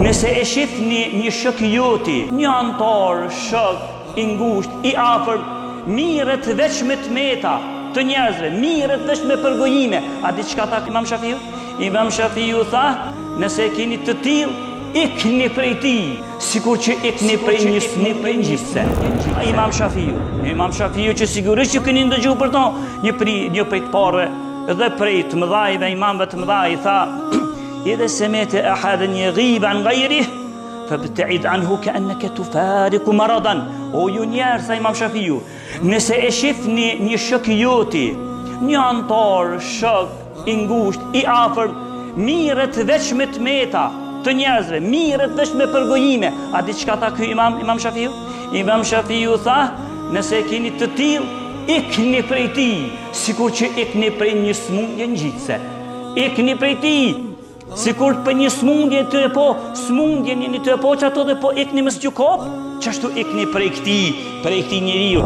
Nëse e shihni një shok joti, një antar, shok, i ngusht, i afër, mirët veç me tmeta të njerëzve, mirët veç me përgojime. A di çka tha Imam Shafiu? Imam Shafiu tha, nëse keni të tillë, ikni prej tij, sikur që ikni prej një smundje ngjitse. Imam Shafiu që sigurisht që keni ndëgjuar për to, një prej të parëve dhe prej të mëdhajve, imamëve të mëdhaj tha: "Idha sami'ta ahadan yaghibu an ghayrihi fabta'id anhu ka'annaka tufariqu maradan." O ju njerëz, sa Imam Shafiu, nëse e shihni një shok joti, një antar, shok, i ngusht, i afër, mirët veç me tmeta të njerëzve, mirët veç me përgojime. A di çka tha ky Imam Shafiu? Imam Shafiu tha, nëse keni të tillë, ikni prej tij, sikur që ikni prej një smundje ngjitse. Ikni prej tij, sikur për një smundje të smundje një të po që ato dhe po ikni më s'ju kop, qashtu ikni prej këtij njeriu.